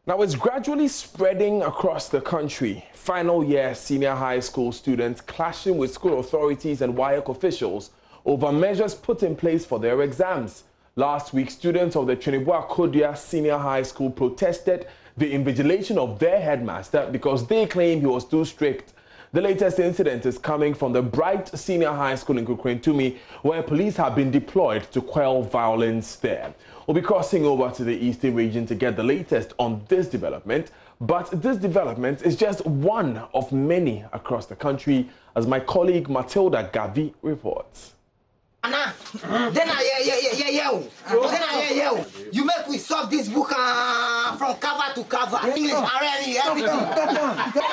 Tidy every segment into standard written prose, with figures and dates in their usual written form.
Now it's gradually spreading across the country. Final year senior high school students clashing with school authorities and WAEC officials over measures put in place for their exams. Last week, students of the WASSCE Senior High School protested the invigilation of their headmaster because they claim he was too strict. The latest incident is coming from the Bright Senior High School in Kukrentumi, where police have been deployed to quell violence there. We'll be crossing over to the eastern region to get the latest on this development. But this development is just one of many across the country, as my colleague Matilda Gavi reports. You make we solve this book from cover to cover. English, Arabic, everything.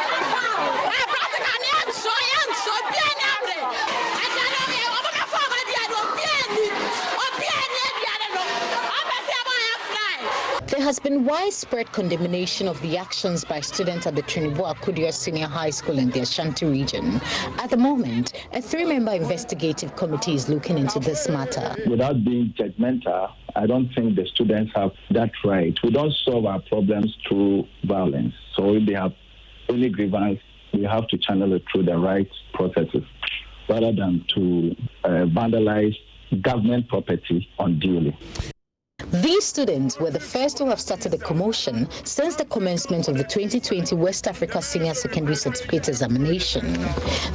There has been widespread condemnation of the actions by students at the WASSCE Senior High School in the Ashanti region. At the moment, a three-member investigative committee is looking into this matter. Without being judgmental, I don't think the students have that right. We don't solve our problems through violence. So if they have any grievance, we have to channel it through the right processes rather than to vandalize government property unduly. These students were the first to have started a commotion since the commencement of the 2020 West Africa Senior Secondary Certificate Examination.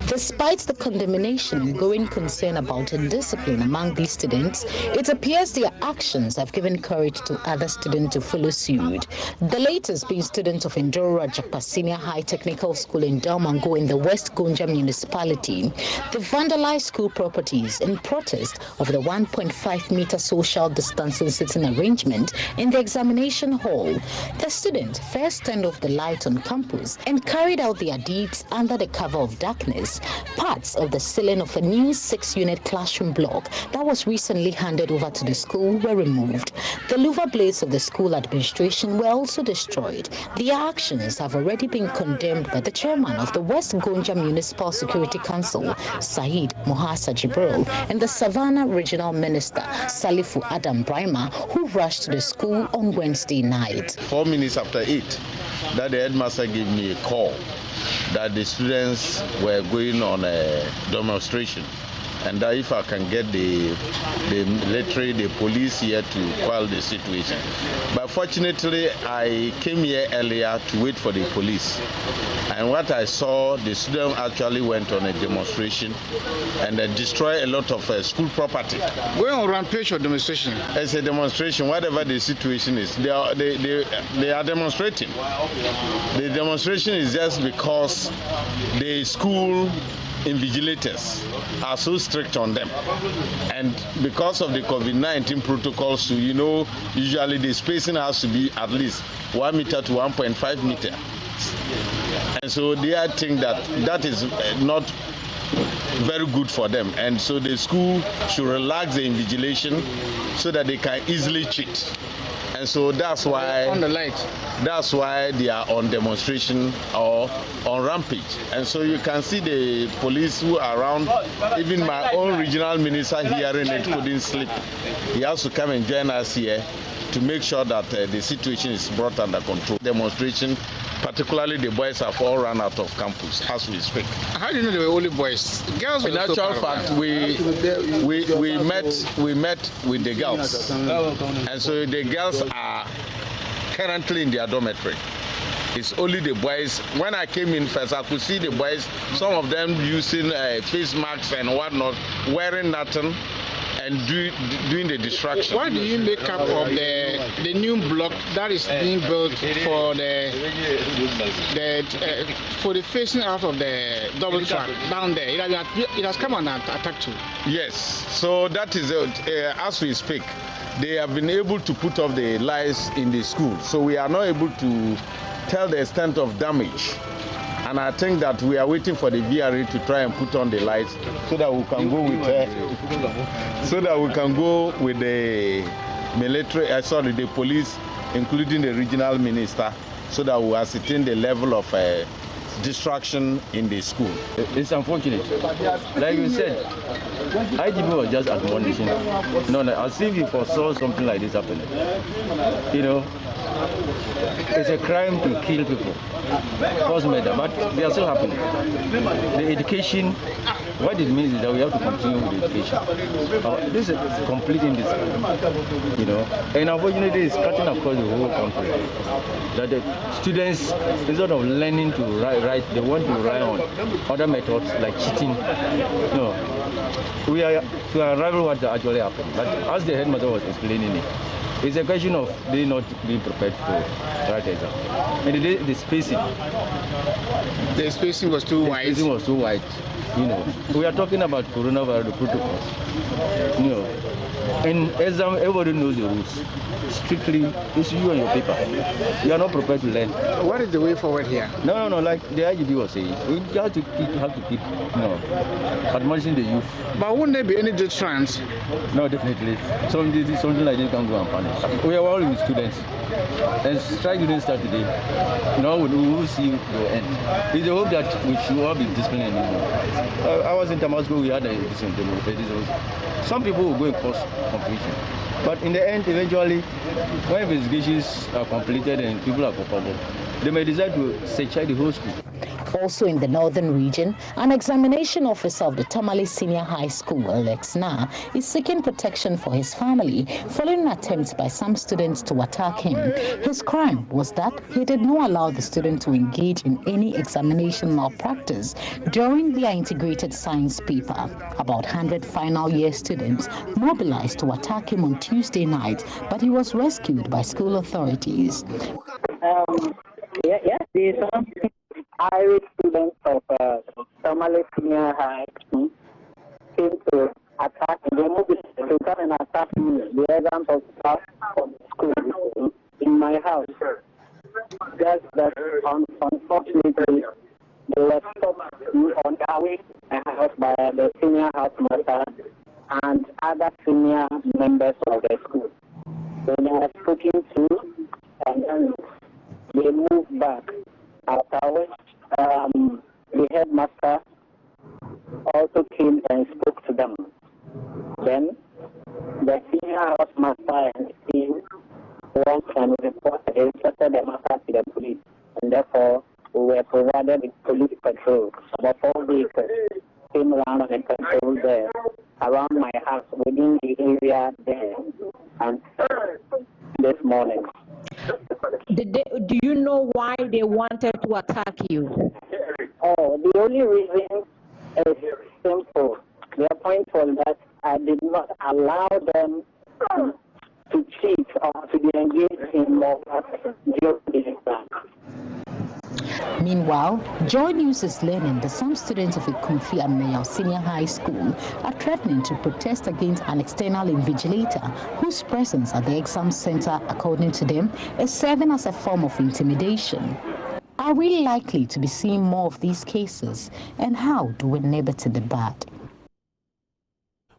Despite the condemnation and growing concern about indiscipline among these students, it appears their actions have given courage to other students to follow suit. The latest being students of Ndoro Ajapa Senior High Technical School in Dalmango in the West Gonja municipality. They vandalized school properties in protest of the 1.5-meter social distancing sitting arrangement in the examination hall. The students first turned off the light on campus and carried out their deeds under the cover of darkness. Parts of the ceiling of a new 6-unit classroom block that was recently handed over to the school were removed. The louver blades of the school administration were also destroyed. The actions have already been condemned by the chairman of the West Gonja Municipal Security Council, Said Mohasa Jibril, and the Savannah Regional Minister, Salifu Adam Brima, who rushed to the school on Wednesday night. 4 minutes after 8, that the headmaster gave me a call that the students were going on a demonstration, and that if I can get the military, the police here to quell the situation. But fortunately, I came here earlier to wait for the police. And what I saw, the students actually went on a demonstration and destroyed a lot of school property. Going on rampage or demonstration? It's a demonstration, whatever the situation is. They are demonstrating. The demonstration is just because the school invigilators are so strict on them, and because of the COVID-19 protocols, so you know, usually the spacing has to be at least 1 meter to 1.5 meter, and so they think that that is not very good for them, and so the school should relax the invigilation so that they can easily cheat. And so that's why on the light. That's why they are on demonstration or on rampage. And so you can see the police who are around. Even my own regional minister hearing it couldn't sleep. He has to come and join us here to make sure that the situation is brought under control. Demonstration, particularly the boys, have all run out of campus as we speak. How do you know they were only boys? Girls? In actual fact, we met with the girls, and so the girls are currently in their dormitory. It's only the boys. When I came in first, I could see the boys, some of them using face masks and whatnot, wearing nothing and doing the distraction. Why do you make up of the new block that is being built for the facing out of the double track down there? It has come under attack too. Yes, so that is as we speak. They have been able to put off the lights in the school, so we are not able to tell the extent of damage. And I think that we are waiting for the VRA to try and put on the lights so that we can go with the military, the police, including the regional minister, so that we ascertain the level of distraction in the school. It's unfortunate. Like you said, IGP was just admonishing. No, as if you foresaw something like this happening. You know, it's a crime to kill people, cause murder, but they are still happening. The education, what it means is that we have to continue with the education. This is complete indiscipline, you know, and unfortunately it's cutting across the whole country. That the students, instead of learning to write, they want to rely on other methods like cheating. No, we are to unravel what actually happened. But as the headmaster was explaining it, it's a question of they not being prepared for right exam. And the spacing. The spacing was too wide. The spacing was too wide. You know, we are talking about coronavirus protocols. You know, in exam, everybody knows the rules. Strictly, it's you and your paper. You are not prepared to learn. What is the way forward here? No. Like the IGB was saying, we have to keep, you know, admonishing the youth. But wouldn't there be any deterrence? No, definitely. Something like this can go unpunished. We are all with students, and strike didn't start today. Now we will see the end. It's a hope that we should all be disciplined. I was in Damascus. We had a some people will go and cause confusion. But in the end, eventually, when investigations are completed and people are culpable, they may decide to search the whole school. Also in the northern region, an examination officer of the Tamale Senior High School, Alex Na, is seeking protection for his family following an attempt by some students to attack him. His crime was that he did not allow the student to engage in any examination malpractice during their integrated science paper. About 100 final year students mobilized to attack him on Tuesday night, but he was rescued by school authorities. Yes, these are Irish students of Tamale Senior High School came to attack, they moved to come and attack me, the exam officer of the school in my house. Just that, unfortunately, they were stopped on their way to my house by the senior housemaster and other senior members of the school. So they were spoken to, and then they moved back. After which, the headmaster also came and spoke to them. Then the senior housemaster and his team went and reported the matter to the police, and therefore we were provided with police patrol. About 4 vehicles came around and patrolled there around my house within the area there, and this morning. Do you know why they wanted to attack you? Oh, the only reason is simple. Their point was that I did not allow them to cheat or to be engaged in more during the exam. Meanwhile, JoyNews is learning that some students of Ikumfi and Mayo Senior High School are threatening to protest against an external invigilator whose presence at the exam center, according to them, is serving as a form of intimidation. Are we likely to be seeing more of these cases, and how do we nib it to the bud?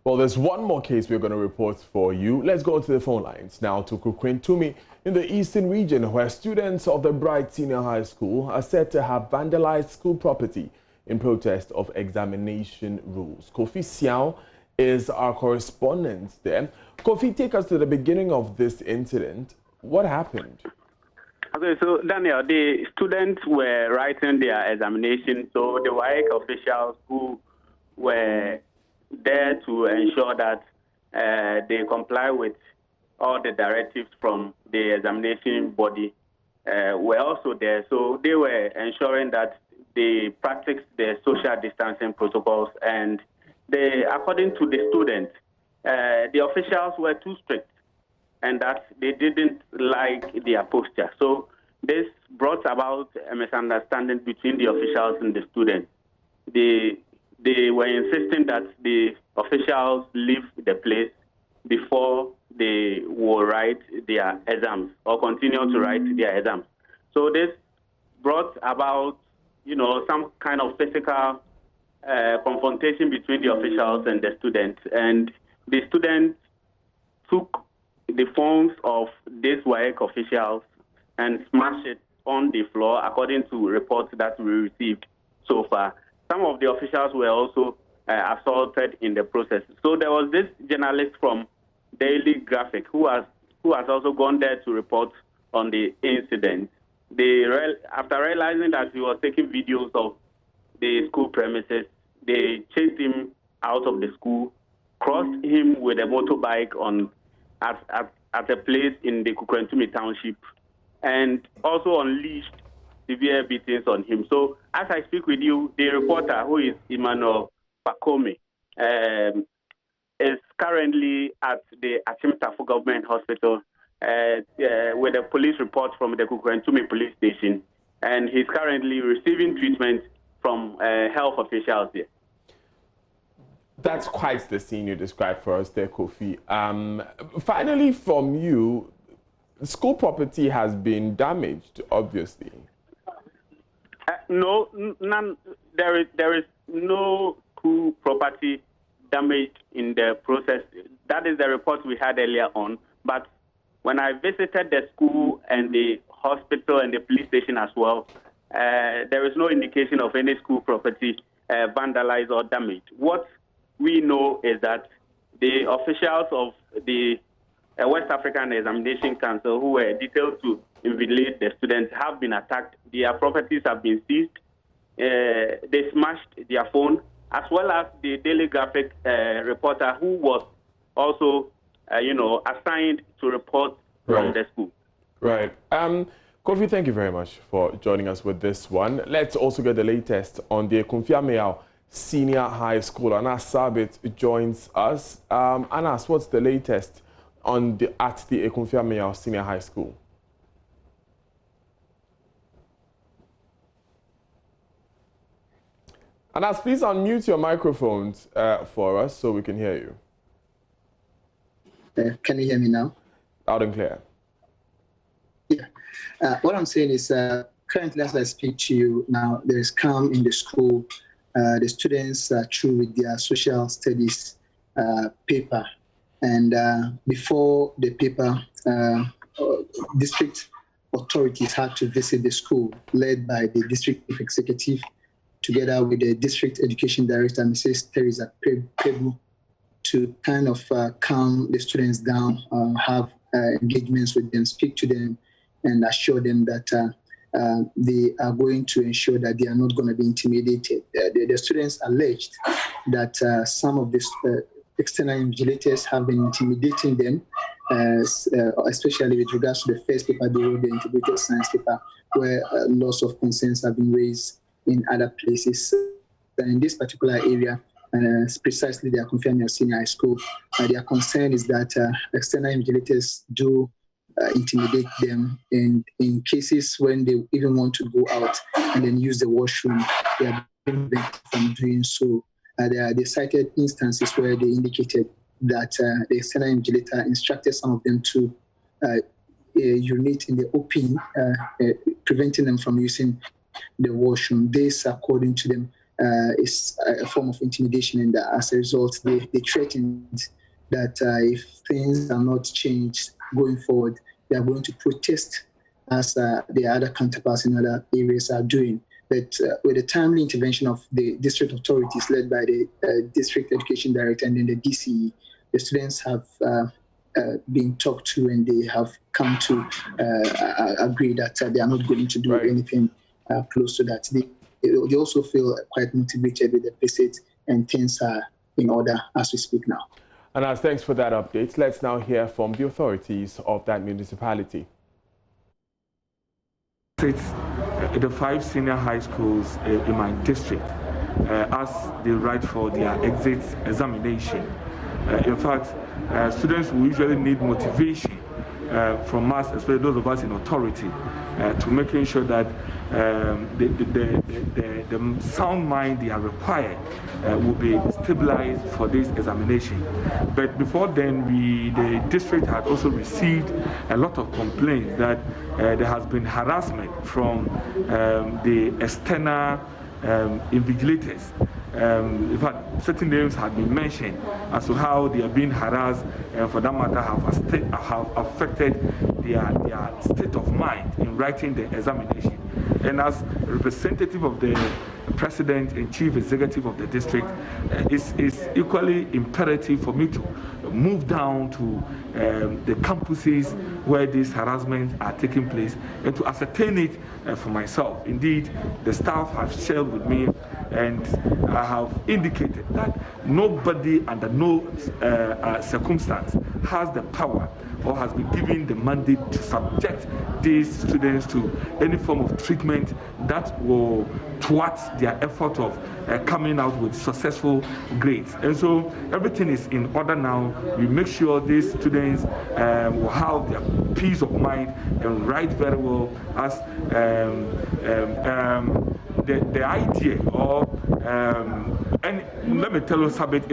Well, there's one more case we're going to report for you. Let's go to the phone lines now to Kukwin Tumi in the eastern region, where students of the Bright Senior High School are said to have vandalized school property in protest of examination rules. Kofi Siao is our correspondent there. Kofi, take us to the beginning of this incident. What happened? Okay, so Daniel, the students were writing their examination, so the WAEC officials who were there to ensure that they comply with all the directives from the examination body were also there. So they were ensuring that they practiced the social distancing protocols, and they, according to the students, the officials were too strict and that they didn't like their posture. So this brought about a misunderstanding between the officials and the students. They were insisting that the officials leave the place before they will write their exams or continue to write their exams. So this brought about, some kind of physical confrontation between the officials and the students. And the students took the phones of these WAEC officials and smashed it on the floor, according to reports that we received so far. Some of the officials were also assaulted in the process. So there was this journalist from Daily Graphic who has also gone there to report on the incident. After realizing that he was taking videos of the school premises, they chased him out of the school, crossed him with a motorbike at a place in the Kukrentumi township, and also unleashed severe beatings on him. So as I speak with you, the reporter, who is Emmanuel Pakome, is currently at the Achimtafo Government Hospital with a police report from the Kukrentumi police station, and he's currently receiving treatment from health officials here. That's quite the scene you described for us there, Kofi. Finally, from you, school property has been damaged, obviously. No, none. There is no school property damaged in the process. That is the report we had earlier on. But when I visited the school and the hospital and the police station as well, there is no indication of any school property vandalized or damaged. What we know is that the officials of the West African Examination Council, who were detailed to invigilate the students, have been attacked. Their properties have been seized. They smashed their phone, as well as the Daily Graphic reporter, who was also, assigned to report from the school. Right. Kofi, thank you very much for joining us with this one. Let's also get the latest on the Ekumfiameyaw Senior High School. Anas Sabit joins us. Anas, what's the latest at the Ekumfiameyaw Senior High School? Anas, please unmute your microphones for us so we can hear you. Can you hear me now? Loud and clear. Yeah. What I'm saying is currently, as I speak to you now, there is calm in the school. The students are through with their social studies paper. And before the paper, district authorities had to visit the school, led by the district executive, together with the district education director, Mrs. Teresa Prebu, to kind of calm the students down, have engagements with them, speak to them, and assure them that they are going to ensure that they are not going to be intimidated. The students alleged that some of the external invigilators have been intimidating them, especially with regards to the first paper they wrote, the integrated science paper, where lots of concerns have been raised in other places. In this particular area, precisely the Ekumfiameyaw Senior High School, their concern is that external invigilators do intimidate them, and in cases when they even want to go out and then use the washroom, they are prevented from doing so. They cited instances where they indicated that the external invigilator instructed some of them to urinate in the open, preventing them from using the washroom. This, according to them, is a form of intimidation, and as a result, they threatened that if things are not changed going forward, they are going to protest as the other counterparts in other areas are doing. But with the timely intervention of the district authorities led by the district education director and then the DCE, the students have been talked to, and they have come to agree that they are not going to do anything close to that. They also feel quite motivated with the visit, and things are in order as we speak now. And thanks for that update. Let's now hear from the authorities of that municipality. The 5 senior high schools in my district, as they write for their exit examination. In fact, students will usually need motivation from us, especially those of us in authority, to making sure that the sound mind they are required will be stabilized for this examination. But before then, the district had also received a lot of complaints that there has been harassment from the external invigilators. In fact, certain names have been mentioned as to how they are being harassed, and for that matter have affected their state of mind in writing the examination. And as representative of the President and Chief Executive of the district, it's equally imperative for me to move down to the campuses where these harassments are taking place and to ascertain it for myself. Indeed, the staff have shared with me, and I have indicated that nobody under no circumstance has the power or has been given the mandate to subject these students to any form of treatment that will thwart their effort of coming out with successful grades. And so everything is in order now. We make sure these students will have their peace of mind and write very well, as the idea of and let me tell you, Sabit,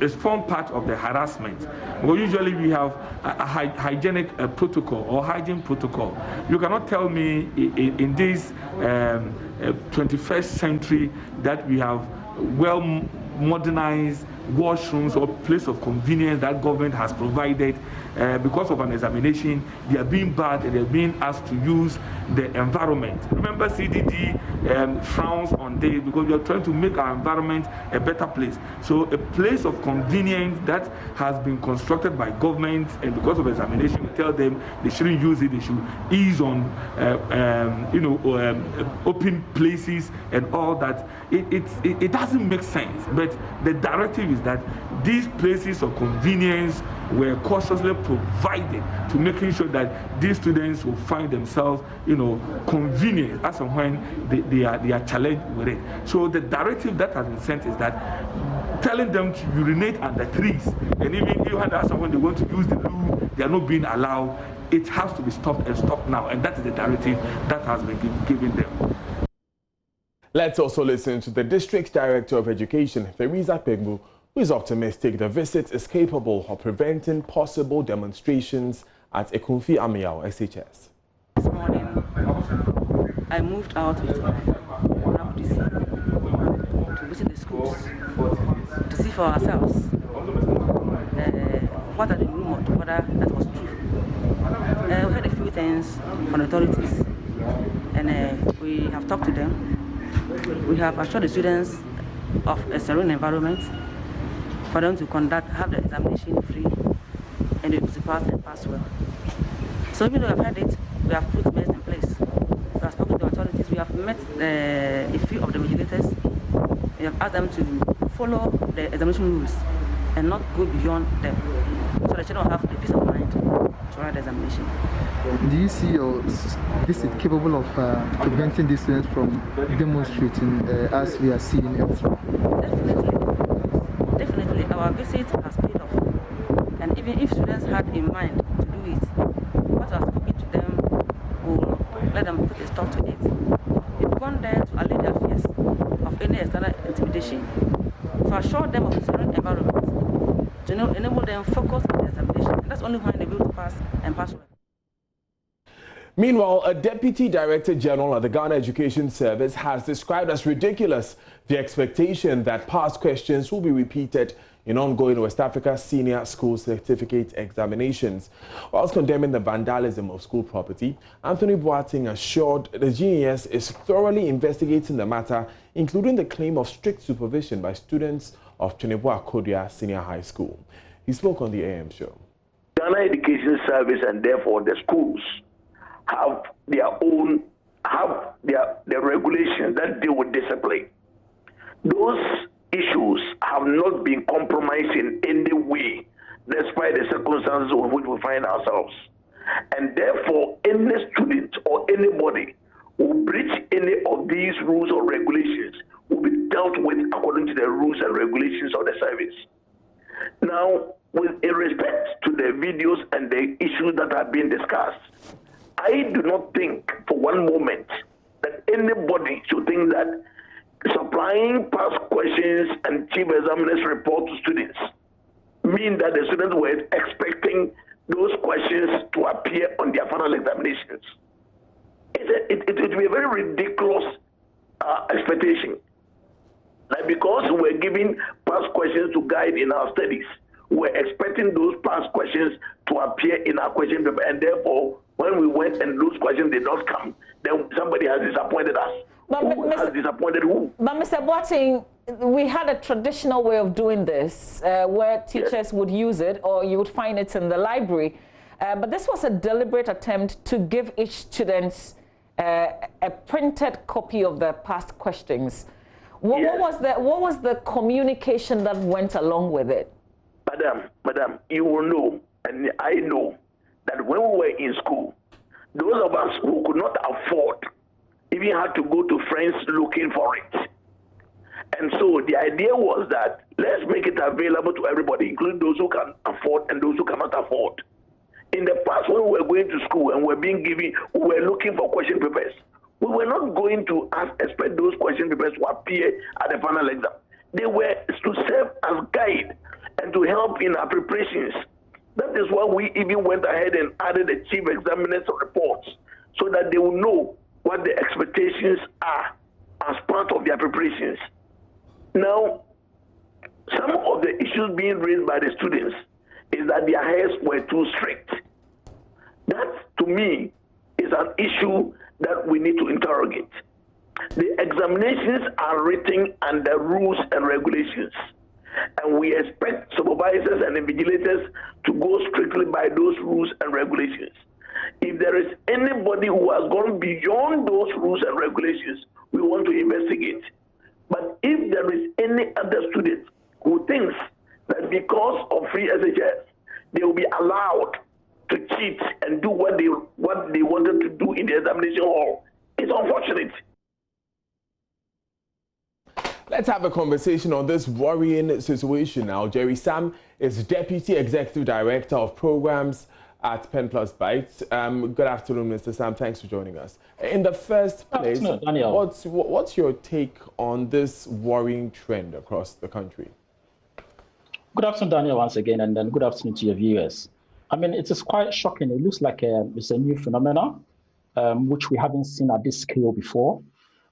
is form part of the harassment. Well, usually we have a hygienic protocol or hygiene protocol. You cannot tell me in this 21st century that we have well modernized washrooms or place of convenience that government has provided. Because of an examination, they are being barred and they are being asked to use the environment. Remember, CDD frowns on this because we are trying to make our environment a better place. So a place of convenience that has been constructed by government, and because of examination, we tell them they shouldn't use it, they should ease on open places and all that. It doesn't make sense, but the directive is that these places of convenience were cautiously provided to making sure that these students will find themselves, convenient as and when they are challenged with it. So the directive that has been sent is that telling them to urinate under trees, and even as and when they want to use the loo, they are not being allowed. It has to be stopped and stopped now, and that is the directive that has been given them. Let's also listen to the District Director of Education, Teresa Pegbu, who is optimistic the visit is capable of preventing possible demonstrations at Ekumfi Amiao SHS. This morning, I moved out with my to visit the schools to see for ourselves what are the rumors, whether that was true. We heard a few things from authorities, and we have talked to them. We have assured the students of a serene environment for them to have the examination free, and they to pass and pass well. So even though we have had it, we have put measures in place. We have spoken to authorities, we have met a few of the vigilators. We have asked them to follow the examination rules and not go beyond them, so the children will have the peace of mind to write the examination. Do you see your visit capable of preventing these students from demonstrating as we are seeing elsewhere? Definitely, our visit has paid off. And even if students had in mind to do it, what I was speaking to them will let them put a stop to it. We've gone there to allay their fears of any external intimidation, to assure them of a serene environment, to enable them focus on the examination. And that's only when they'll be able to pass and pass well. Meanwhile, a Deputy Director General at the Ghana Education Service has described as ridiculous the expectation that past questions will be repeated in ongoing West Africa Senior School Certificate examinations. Whilst condemning the vandalism of school property, Anthony Boateng assured the GES is thoroughly investigating the matter, including the claim of strict supervision by students of Chenebo Akodia Senior High School. He spoke on the AM show. Ghana Education Service and therefore the schools have their own, the regulations that deal with discipline. Those issues have not been compromised in any way, despite the circumstances in which we find ourselves. And therefore, any student or anybody who breach any of these rules or regulations will be dealt with according to the rules and regulations of the service. Now, with respect to the videos and the issues that have been discussed, I do not think for one moment that anybody should think that supplying past questions and chief examiner's report to students mean that the students were expecting those questions to appear on their final examinations. It will be a very ridiculous expectation. Like because we're giving past questions to guide in our studies, we were expecting those past questions to appear in our question paper, and therefore, when we went and those questions did not come, then somebody has disappointed us. Who has disappointed who? But Mr. Boateng, we had a traditional way of doing this, where teachers would use it, or you would find it in the library. But this was a deliberate attempt to give each student a printed copy of the past questions. What was the communication that went along with it? Madam, you will know, and I know, that when we were in school, those of us who could not afford even had to go to friends looking for it. And so the idea was that let's make it available to everybody, including those who can afford and those who cannot afford. In the past, when we were going to school and we were looking for question papers, we were not going to expect those question papers to appear at the final exam. They were to serve as guide and to help in our preparations. That is why we even went ahead and added the chief examiner's reports so that they will know what the expectations are as part of their preparations. Now, some of the issues being raised by the students is that their heads were too strict. That, to me, is an issue that we need to interrogate. The examinations are written under rules and regulations, and we expect supervisors and invigilators to go strictly by those rules and regulations. If there is anybody who has gone beyond those rules and regulations, we want to investigate. But if there is any other student who thinks that because of free SHS, they will be allowed to cheat and do what they wanted to do in the examination hall, it's unfortunate. Let's have a conversation on this worrying situation now. Jerry Sam is Deputy Executive Director of Programs at Pen Plus Bytes. Good afternoon, Mr. Sam. Thanks for joining us. In the first place, what's your take on this worrying trend across the country? Good afternoon, Daniel, once again, and then good afternoon to your viewers. I mean, it is quite shocking. It looks like it's a new phenomenon, which we haven't seen at this scale before.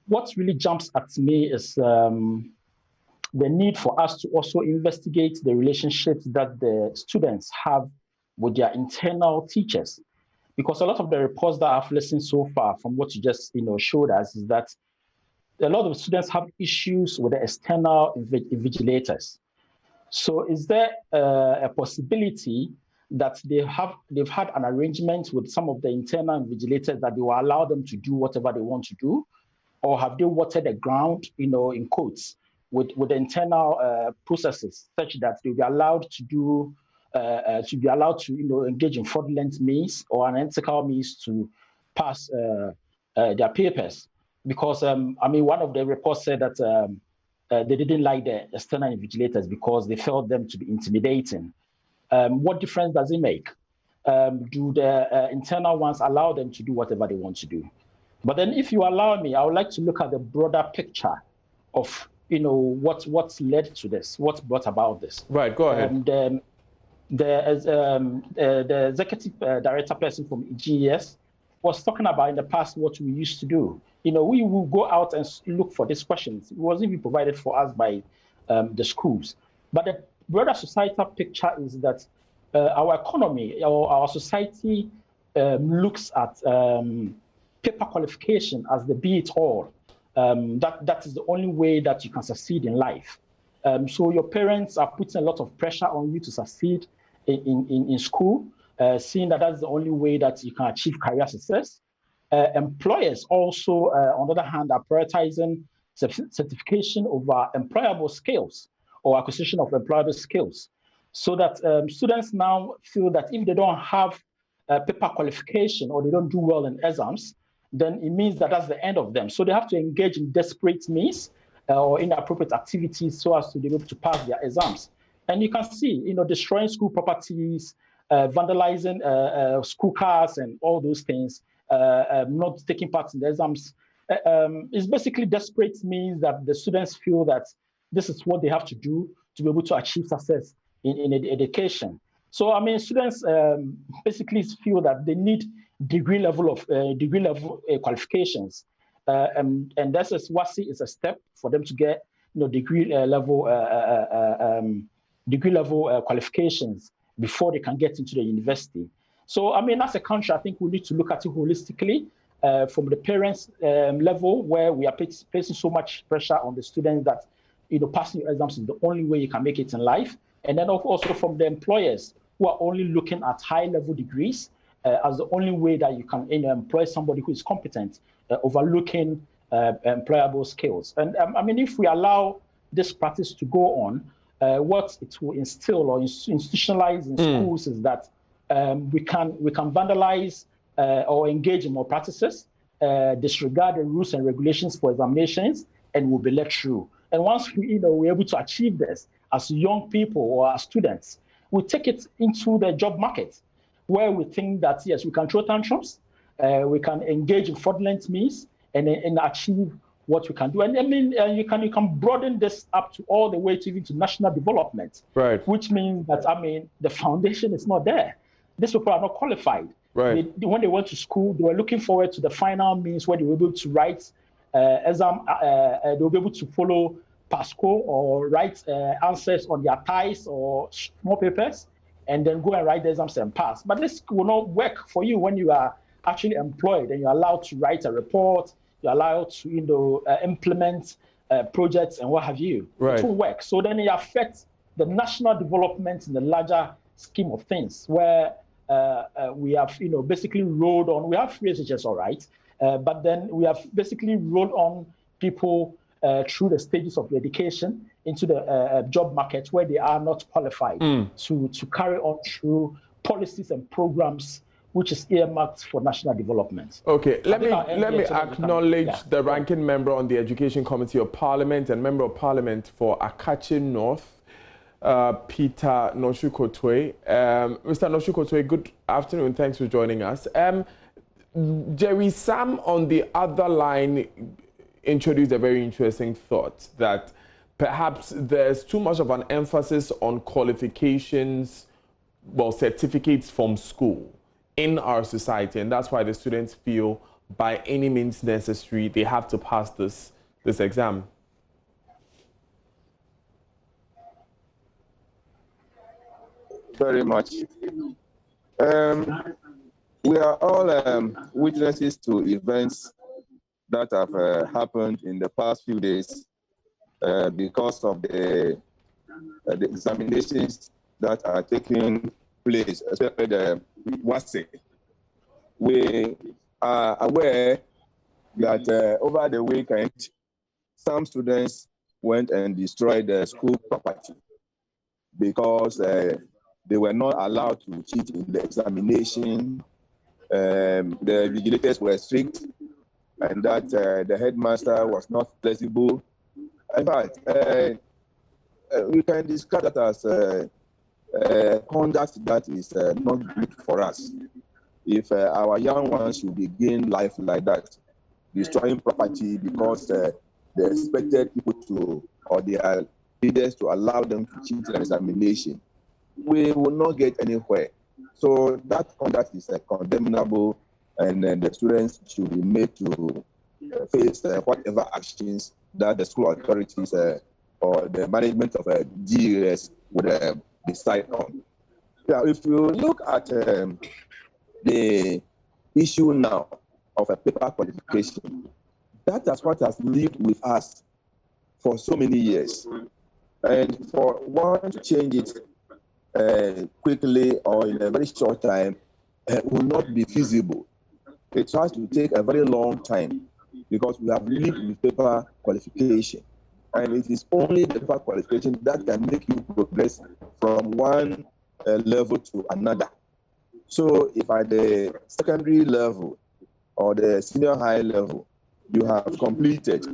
What really jumps at me is the need for us to also investigate the relationships that the students have with their internal teachers. Because a lot of the reports that I've listened so far from what you just showed us is that a lot of students have issues with the external invigilators. So is there a possibility that they've had an arrangement with some of the internal invigilators that they will allow them to do whatever they want to do? Or have they watered the ground, in quotes, with the internal processes such that they'll be allowed to do, engage in fraudulent means or unethical means to pass their papers? Because, one of the reports said that they didn't like the external invigilators because they felt them to be intimidating. What difference does it make? Do the internal ones allow them to do whatever they want to do? But then if you allow me, I would like to look at the broader picture of, what's led to this, what's brought about this. Right, go ahead. And the executive director person from GES was talking about in the past what we used to do. We will go out and look for these questions. It wasn't even provided for us by the schools. But the broader societal picture is that our economy, our society looks at paper qualification as the be-it-all. That is the only way that you can succeed in life. So your parents are putting a lot of pressure on you to succeed in school, seeing that that's the only way that you can achieve career success. Employers also, on the other hand, are prioritizing certification over employable skills or acquisition of employable skills. So that students now feel that if they don't have paper qualification or they don't do well in exams, then it means that that's the end of them. So they have to engage in desperate means or inappropriate activities so as to be able to pass their exams. And you can see, destroying school properties, vandalizing school cars and all those things, not taking part in the exams. It's basically desperate means that the students feel that this is what they have to do to be able to achieve success in education. So, students basically feel that they need degree level qualifications, and this is WASSCE is a step for them to get degree level degree level qualifications before they can get into the university. So, I mean, as a country, I think we need to look at it holistically from the parents' level, where we are placing so much pressure on the students that, passing your exams is the only way you can make it in life. And then also from the employers, who are only looking at high-level degrees as the only way that you can employ somebody who is competent, overlooking employable skills. And I mean, if we allow this practice to go on, what it will instill or institutionalize in schools is that we can vandalize or engage in more practices, disregard the rules and regulations for examinations, and will be let through. And once we're able to achieve this as young people or as students, we take it into the job market, where we think that, yes, we can throw tantrums, we can engage in fraudulent means, and achieve what we can do. And I mean, you can broaden this up to all the way to even to national development, right? Which means that, I mean, the foundation is not there. These people are not qualified. Right. When they went to school, they were looking forward to the final means where they were able to write exam. They will be able to follow PASCO or write answers on their ties or small papers, and then go and write the exams and pass. But this will not work for you when you are actually employed and you're allowed to write a report, you're allowed to implement projects and what have you. Right. It will work. So then it affects the national development in the larger scheme of things, where we have basically rolled on. We have free SHS, all right, but then we have basically rolled on people through the stages of education into the job market, where they are not qualified to carry on through policies and programs which is earmarked for national development. Okay, let me acknowledge the ranking member on the Education Committee of Parliament and Member of Parliament for Akachi North, Peter Noshukotwe. Mr. Noshukotwe, good afternoon. Thanks for joining us. Jerry Sam on the other line introduced a very interesting thought that perhaps there's too much of an emphasis on qualifications, well, certificates from school in our society, and that's why the students feel by any means necessary they have to pass this exam. Very much. We are all witnesses to events that have happened in the past few days because of the examinations that are taking place, especially the WASSCE. We are aware that over the weekend, some students went and destroyed the school property because they were not allowed to cheat in the examination. The vigilators were strict, and that the headmaster was not flexible. In fact, we can describe that as conduct that is not good for us. If our young ones should begin life like that, destroying property because they expected people to, or their leaders to allow them to cheat an examination, we will not get anywhere. So that conduct is condemnable, and the students should be made to face whatever actions that the school authorities or the management of GES would decide on. Yeah, if you look at the issue now of a paper qualification, that is what has lived with us for so many years. And for one to change it quickly or in a very short time will not be feasible. It has to take a very long time because we have lived with paper qualification. And it is only the paper qualification that can make you progress from one level to another. So if at the secondary level or the senior high level, you have completed,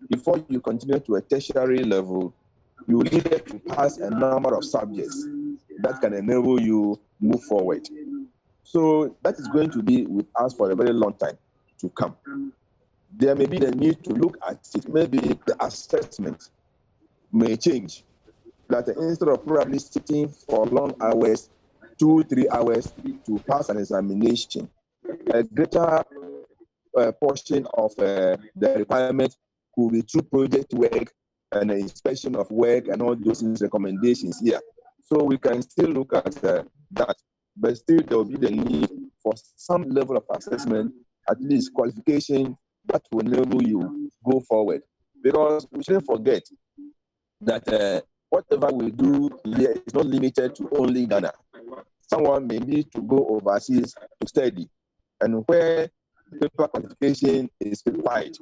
before you continue to a tertiary level, you need to pass a number of subjects that can enable you move forward. So that is going to be with us for a very long time to come. There may be the need to look at it. Maybe the assessment may change. That instead of probably sitting for long hours, 2-3 hours to pass an examination, a greater portion of the requirement could be through project work and the inspection of work and all those recommendations here. So we can still look at that, but still there will be the need for some level of assessment, at least qualification that will enable you go forward. Because we shouldn't forget that whatever we do here is not limited to only Ghana. Someone may need to go overseas to study, and where paper qualification is required,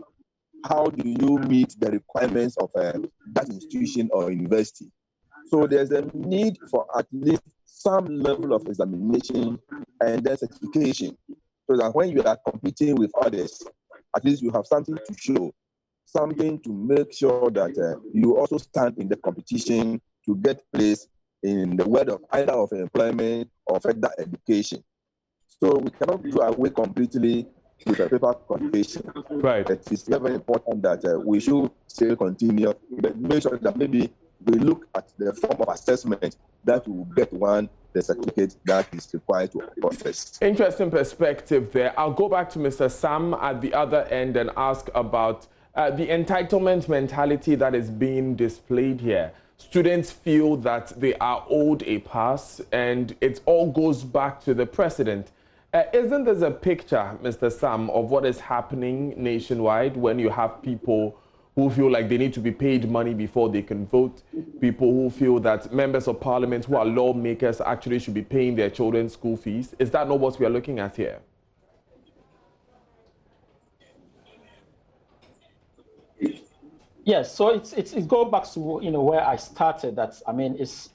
how do you meet the requirements of that institution or university? So there's a need for at least some level of examination and then certification, so that when you are competing with others, at least you have something to show, something to make sure that you also stand in the competition to get place in the world of either of employment or further education. So we cannot do away completely with a paper qualification. Right. It is very important that we should still continue, but make sure that maybe we look at the form of assessment that will get one the certificate that is required to process. Interesting perspective there. I'll go back to Mr. Sam at the other end and ask about the entitlement mentality that is being displayed here. Students feel that they are owed a pass, and it all goes back to the precedent. Isn't there a picture, Mr. Sam, of what is happening nationwide when you have people who feel like they need to be paid money before they can vote, people who feel that members of parliament who are lawmakers actually should be paying their children's school fees? Is that not what we are looking at here? Yes, so it goes back to where I started. That I mean, it's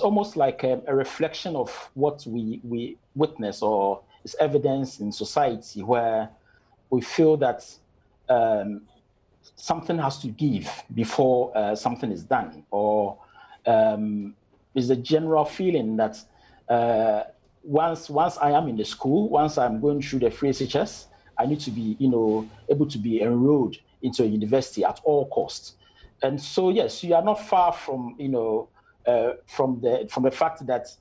almost like a reflection of what we witness, or it's evidence in society where we feel that something has to give before something is done, or is a general feeling that once I am in the school, once I'm going through the free SHS, I need to be able to be enrolled into a university at all costs. And so yes, you are not far from from the fact that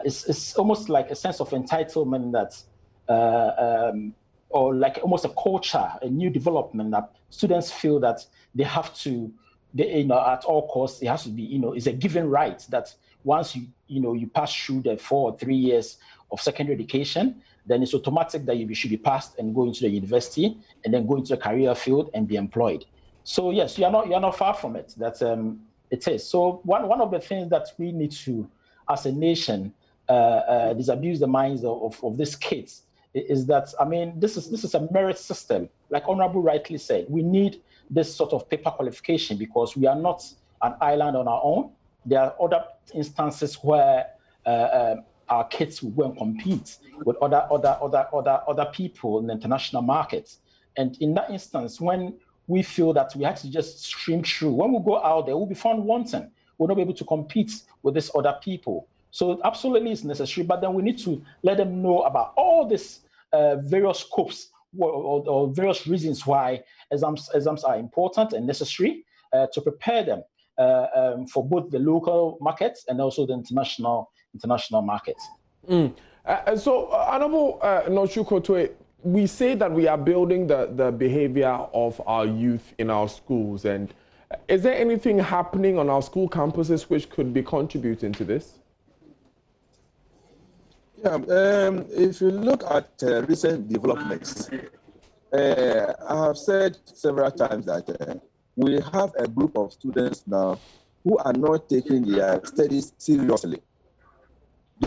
it's almost like a sense of entitlement that or like almost a culture, a new development that students feel that they have to, at all costs, it has to be, it's a given right that once you pass through the 4 or 3 years of secondary education, then it's automatic that you should be passed and go into the university and then go into the career field and be employed. So yes, you're not far from it. That it is. So one of the things that we need to, as a nation, disabuse the minds of these kids is that, I mean, this is a merit system. Like Honorable rightly said, we need this sort of paper qualification because we are not an island on our own. There are other instances where our kids will go and compete with other people in the international markets. And in that instance, when we feel that we have to just stream through, when we go out there, we'll be found wanting. We'll not be able to compete with these other people. So absolutely it's necessary, but then we need to let them know about all these various scopes or various reasons why exams are important and necessary to prepare them for both the local markets and also the international markets. So, Honorable Noshukotoe, we say that we are building the behavior of our youth in our schools, and is there anything happening on our school campuses which could be contributing to this? Yeah, if you look at recent developments, I have said several times that we have a group of students now who are not taking their studies seriously.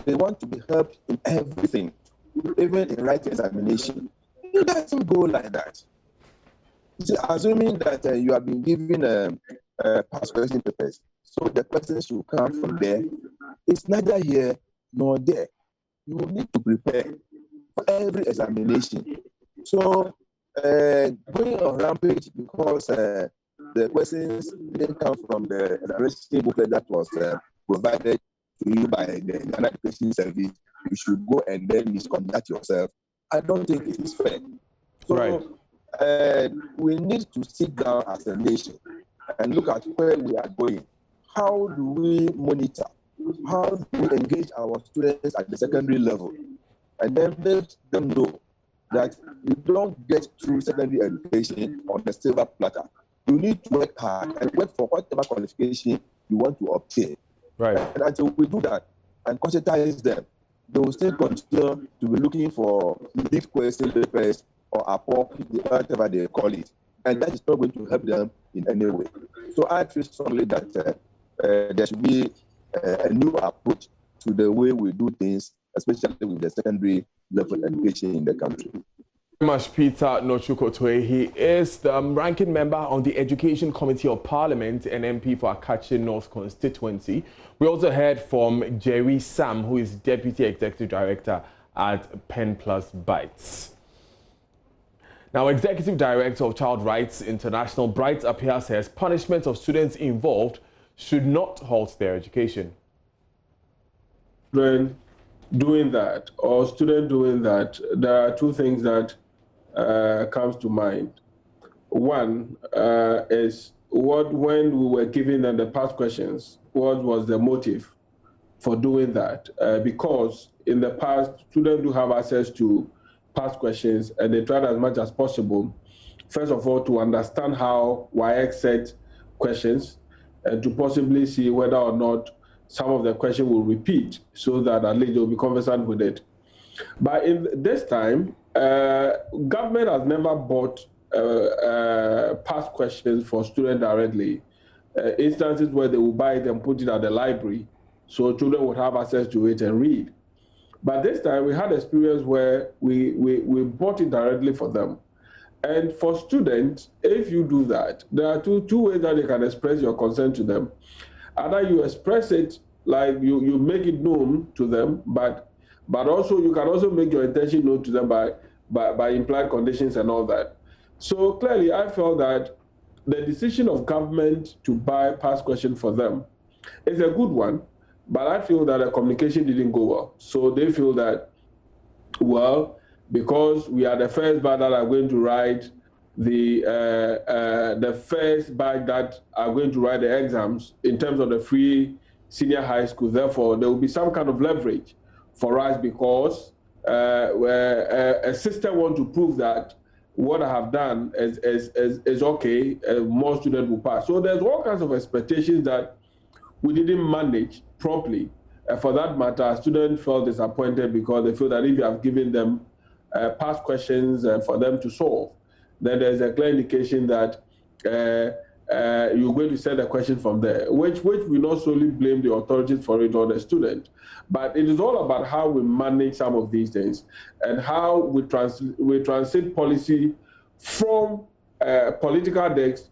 They want to be helped in everything, even in writing examination. It doesn't go like that. See, assuming that you have been given past question papers, so the questions should come from there. It's neither here nor there. You will need to prepare for every examination. So going on rampage because the questions didn't come from the examination booklet that was provided to you by the Ghana Education Service, you should go and then misconduct yourself. I don't think it is fair. So we need to sit down as a nation and look at where we are going. How do we monitor? How do we engage our students at the secondary level? And then let them know that you don't get through secondary education on a silver platter. You need to work hard and work for whatever qualification you want to obtain. Right. And until we do that and conscientize them, they will still continue to be looking for lead question papers or APOC, whatever they call it. And that is not going to help them in any way. So I feel strongly that there should be a new approach to the way we do things, especially with the secondary level education in the country. Much Peter Nochukotwe. He is the ranking member on the Education Committee of Parliament and MP for Akachi North constituency. We also heard from Jerry Sam, who is Deputy Executive Director at Pen Plus Bites. Now, Executive Director of Child Rights International, Bright Appiah, says punishment of students involved should not halt their education. When doing that or student doing that, there are two things that comes to mind. One is when we were given them the past questions, what was the motive for doing that? Because in the past, students do have access to past questions, and they tried as much as possible, first of all, to understand how WAEC set questions and to possibly see whether or not some of the questions will repeat so that at least they'll be conversant with it. But in this time, government has never bought past questions for students directly. Instances where they will buy it and put it at the library so children would have access to it and read. But this time we had experience where we bought it directly for them. And for students, if you do that, there are two ways that you can express your concern to them. Either you express it like you make it known to them, but also you can also make your intention known to them by implied conditions and all that. So clearly, I felt that the decision of government to buy past questions for them is a good one, but I feel that the communication didn't go well. So they feel that, well, because we are the first batch that are going to write the first batch that are going to write the exams in terms of the free senior high school, therefore there will be some kind of leverage for us because a system wants to prove that what I have done is okay, more students will pass. So there's all kinds of expectations that we didn't manage properly. For that matter, students felt disappointed because they feel that if you have given them past questions for them to solve, then there's a clear indication that you're going to send a question from there, which we not solely blame the authorities for it or the student, but it is all about how we manage some of these things and how we translate policy from political decks